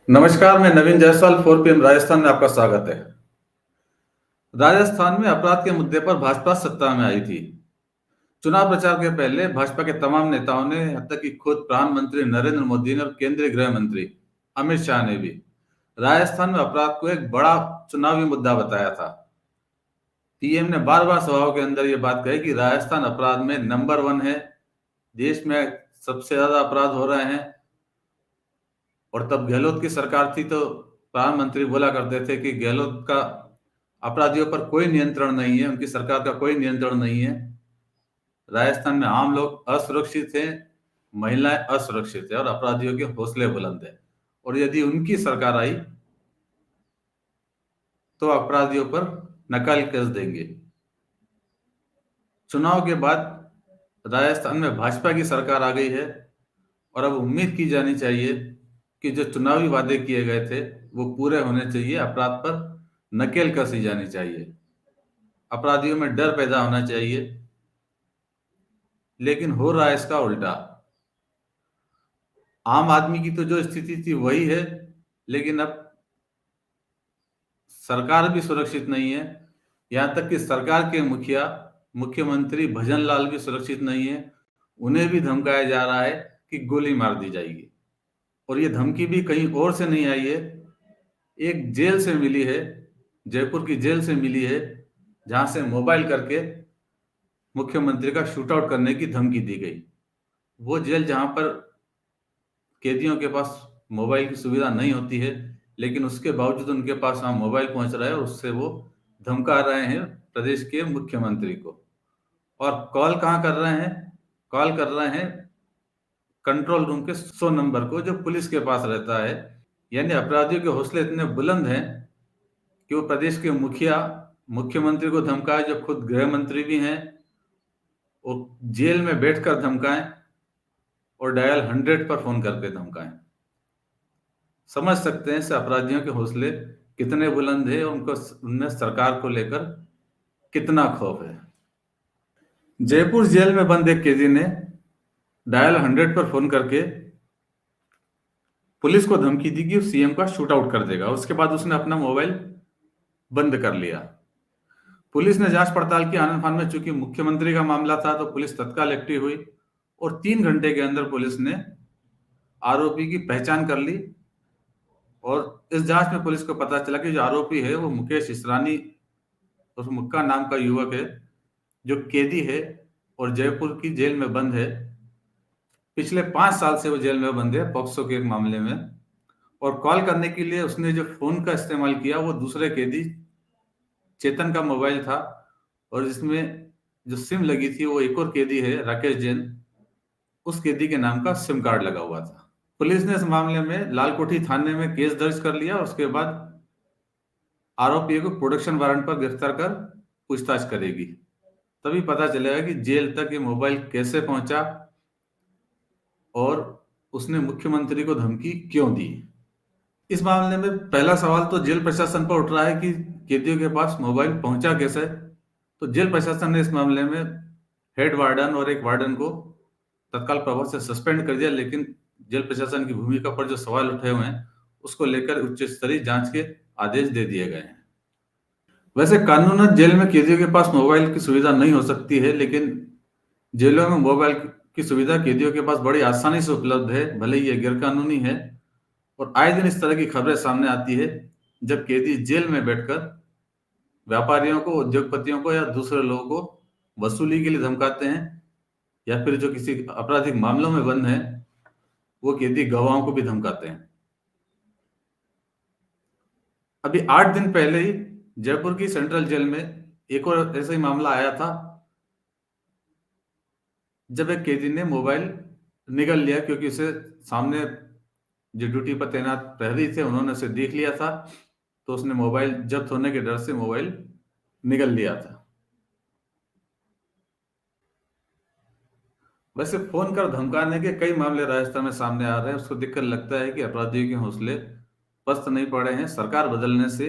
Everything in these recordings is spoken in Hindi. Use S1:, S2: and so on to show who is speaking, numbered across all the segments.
S1: नमस्कार, मैं नवीन जायसवाल 4 PM राजस्थान में आपका स्वागत है। राजस्थान में अपराध के मुद्दे पर भाजपा सत्ता में आई थी। चुनाव प्रचार के पहले भाजपा के तमाम नेताओं ने, यहाँ तक कि खुद प्रधानमंत्री नरेंद्र मोदी ने और केंद्रीय गृह मंत्री अमित शाह ने भी राजस्थान में अपराध को एक बड़ा चुनावी मुद्दा बताया था। पीएम ने बार बार सभाओं के अंदर ये बात कही कि राजस्थान अपराध में नंबर 1 है, देश में सबसे ज्यादा अपराध हो रहे हैं। और तब गहलोत की सरकार थी तो प्रधानमंत्री बोला करते थे कि गहलोत का अपराधियों पर कोई नियंत्रण नहीं है, उनकी सरकार का कोई नियंत्रण नहीं है। राजस्थान में आम लोग असुरक्षित हैं, महिलाएं असुरक्षित है और अपराधियों के हौसले बुलंद है। और यदि उनकी सरकार आई तो अपराधियों पर नकाल कस देंगे। चुनाव के बाद राजस्थान में भाजपा की सरकार आ गई है और अब उम्मीद की जानी चाहिए कि जो चुनावी वादे किए गए थे वो पूरे होने चाहिए। अपराध पर नकेल कसी जानी चाहिए, अपराधियों में डर पैदा होना चाहिए। लेकिन हो रहा है इसका उल्टा। आम आदमी की तो जो स्थिति थी वही है, लेकिन अब सरकार भी सुरक्षित नहीं है। यहां तक कि सरकार के मुखिया मुख्यमंत्री भजन लाल भी सुरक्षित नहीं है। उन्हें भी धमकाया जा रहा है कि गोली मार दी जाएगी। और ये धमकी भी कहीं और से नहीं आई है, एक जेल से मिली है, जयपुर की जेल से मिली है, जहां से मोबाइल करके मुख्यमंत्री का शूट आउट करने की धमकी दी गई। वो जेल जहां पर कैदियों के पास मोबाइल की सुविधा नहीं होती है, लेकिन उसके बावजूद उनके पास वहां मोबाइल पहुंच रहा है और उससे वो धमका रहे हैं प्रदेश के मुख्यमंत्री को। और कॉल कहाँ कर रहे हैं? कॉल कर रहे हैं कंट्रोल रूम के 100 नंबर को, जो पुलिस के पास रहता है। यानी अपराधियों के हौसले इतने बुलंद हैं कि वो प्रदेश के मुखिया मुख्यमंत्री को धमकाए, जो खुद गृह मंत्री भी हैं, वो जेल में बैठकर धमकाएं और डायल 100 पर फोन करके धमकाएं। समझ सकते हैं इससे अपराधियों के हौसले कितने बुलंद है और उनको उनमें सरकार को लेकर कितना खौफ है। जयपुर जेल में बंद एक कैदी ने डायल 100 पर फोन करके पुलिस को धमकी दी कि सीएम का शूट आउट कर देगा। उसके बाद उसने अपना मोबाइल बंद कर लिया। पुलिस ने जांच पड़ताल की आनन फान में, चूंकि मुख्यमंत्री का मामला था तो पुलिस तत्काल एक्टिव हुई और 3 घंटे के अंदर पुलिस ने आरोपी की पहचान कर ली। और इस जांच में पुलिस को पता चला कि जो आरोपी है वो मुकेश इसरानी उस मुक्का नाम का युवक है, जो कैदी है और जयपुर की जेल में बंद है। पिछले 5 साल से वो जेल में बंद है पॉक्सो के एक मामले में। और कॉल करने के लिए उसने जो फोन का इस्तेमाल किया वो दूसरे कैदी चेतन का मोबाइल था, और जिसमें जो सिम लगी थी वो एक और कैदी है राकेश जैन, उस कैदी के नाम का सिम कार्ड लगा हुआ था। पुलिस ने इस मामले में लालकोठी थाने में केस दर्ज कर लिया। उसके बाद आरोपी को प्रोडक्शन वारंट पर गिरफ्तार कर पूछताछ करेगी। तभी पता चलेगा कि जेल तक ये मोबाइल कैसे पहुंचा और उसने मुख्यमंत्री को धमकी क्यों दी। इस मामले में पहला सवाल तो जेल प्रशासन पर उठ रहा है कि कैदियों के पास मोबाइल पहुंचा कैसे। तो जेल प्रशासन ने इस मामले में हेड वार्डन और एक वार्डन को तत्काल प्रभाव से सस्पेंड कर दिया, लेकिन जेल प्रशासन की भूमिका पर जो सवाल उठे हुए हैं उसको लेकर उच्च स्तरीय जांच के आदेश दे दिए गए हैं। वैसे कानूनन जेल में कैदियों के पास मोबाइल की सुविधा नहीं हो सकती है, लेकिन जेलों में मोबाइल की सुविधा कैदियों के पास बड़ी आसानी से उपलब्ध है, भले ही ये गैरकानूनी है। और आए दिन इस तरह की खबरें सामने आती है जब कैदी जेल में बैठकर व्यापारियों को, उद्योगपतियों को या दूसरे लोगों को वसूली के लिए धमकाते हैं, या फिर जो किसी आपराधिक मामलों में बंद हैं वो कैदी गवाहों को भी धमकाते हैं। अभी 8 दिन पहले ही जयपुर की सेंट्रल जेल में एक और ऐसा ही मामला आया था, जब एक कैदी ने मोबाइल निगल लिया, क्योंकि उसे सामने जो ड्यूटी पर तैनात प्रहरी थे उन्होंने उसे देख लिया था, तो उसने मोबाइल जब्त होने के डर से मोबाइल निगल लिया था। वैसे फोन कर धमकाने के कई मामले राजस्थान में सामने आ रहे हैं। उसको देखकर लगता है कि अपराधियों के हौसले पस्त नहीं पड़े हैं। सरकार बदलने से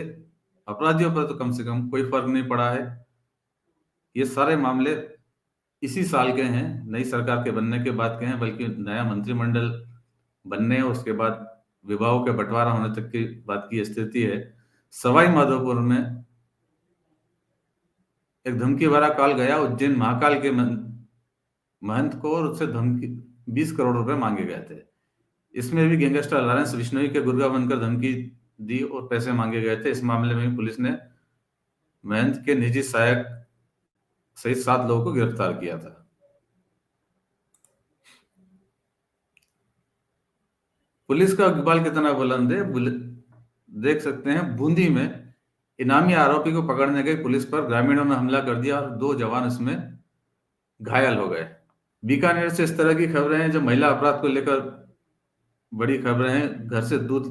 S1: अपराधियों पर तो कम से कम कोई फर्क नहीं पड़ा है। ये सारे मामले इसी साल के हैं, नई सरकार के बनने के बाद के हैं, बल्कि नया मंत्रिमंडल बनने और उसके बाद विभागों के बंटवारा होने तक की बात की स्थिति है। सवाई माधोपुर में एक धमकी भरा कॉल गया उज्जैन महाकाल के महंत को, और उससे धमकी 20 करोड़ रुपए मांगे गए थे। इसमें भी गैंगस्टर लॉरेंस बिश्नोई के गुर्गा बनकर धमकी दी और पैसे मांगे गए थे। इस मामले में पुलिस ने महंत के निजी सहायक सहित 7 लोगों को गिरफ्तार किया था। पुलिस का इकबाल कितना बुलंद है, देख सकते हैं। बूंदी में इनामी आरोपी को पकड़ने गई पुलिस पर ग्रामीणों ने हमला कर दिया और 2 जवान इसमें घायल हो गए। बीकानेर से इस तरह की खबरें हैं, जो महिला अपराध को लेकर बड़ी खबरें हैं। घर से दूध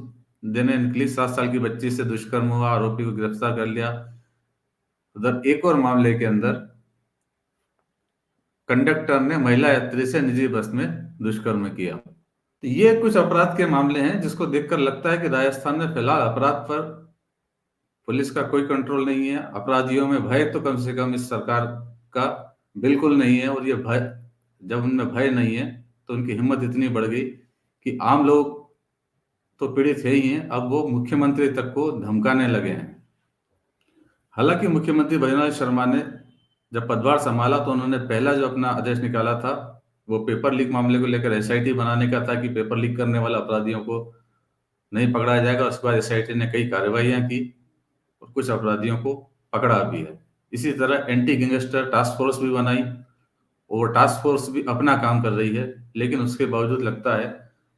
S1: देने निकली 7 साल की बच्ची से दुष्कर्म हुआ, आरोपी को गिरफ्तार कर लिया। उधर एक और मामले के अंदर कंडक्टर ने महिला यात्री से निजी बस में दुष्कर्म किया। तो ये कुछ अपराध के मामले हैं जिसको देखकर लगता है कि राजस्थान में फिलहाल अपराध पर पुलिस का कोई कंट्रोल नहीं है। अपराधियों में भय तो कम से कम इस सरकार का बिल्कुल नहीं है, और ये भय, जब उनमें भय नहीं है तो उनकी हिम्मत इतनी बढ़ गई कि आम लोग तो पीड़ित है ही हैं, अब वो मुख्यमंत्री तक को धमकाने लगे हैं। हालांकि मुख्यमंत्री भजनलाल शर्मा ने जब पदभार संभाला तो उन्होंने पहला जो अपना आदेश निकाला था वो पेपर लीक मामले को लेकर एसआईटी बनाने का था, कि पेपर लीक करने वाले अपराधियों को नहीं पकड़ा जाएगा। उसके बाद एसआईटी ने कई कार्रवाइयां की और कुछ अपराधियों को पकड़ा भी है। इसी तरह एंटी गैंगस्टर टास्क फोर्स भी बनाई, और टास्क फोर्स भी अपना काम कर रही है, लेकिन उसके बावजूद लगता है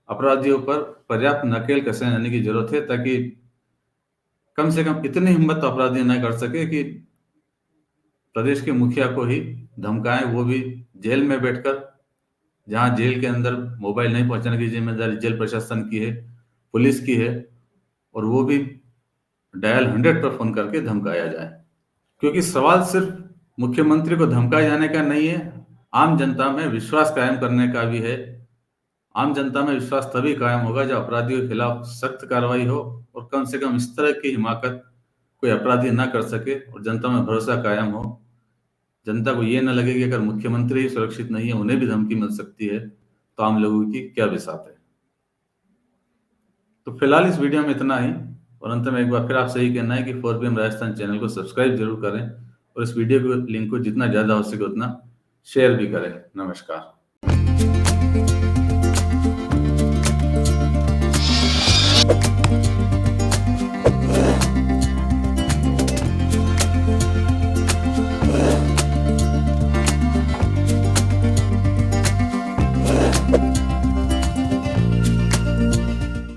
S1: अपराधियों पर पर्याप्त नकेल कसे जाने की जरूरत है, ताकि कम से कम इतनी हिम्मत तो अपराधी न कर सके कि प्रदेश के मुखिया को ही धमकाएं, वो भी जेल में बैठकर, जहां जेल के अंदर मोबाइल नहीं पहुंचाने की जिम्मेदारी जेल प्रशासन की है, पुलिस की है, और वो भी डायल 100 पर फोन करके धमकाया जाए। क्योंकि सवाल सिर्फ मुख्यमंत्री को धमकाए जाने का नहीं है, आम जनता में विश्वास कायम करने का भी है। आम जनता में विश्वास तभी कायम होगा जब अपराधियों के खिलाफ सख्त कार्रवाई हो, और कम से कम इस तरह की हिमाकत कोई अपराधी ना कर सके, और जनता में भरोसा कायम हो। जनता को ये ना लगे कि अगर मुख्यमंत्री ही सुरक्षित नहीं है, उन्हें भी धमकी मिल सकती है, तो आम लोगों की क्या बिसात है। तो फिलहाल इस वीडियो में इतना ही, और अंत में एक बार फिर आपसे यही कहना है कि 4PM राजस्थान चैनल को सब्सक्राइब जरूर करें, और इस वीडियो को लिंक को जितना ज़्यादा हो सके उतना शेयर भी करें। नमस्कार।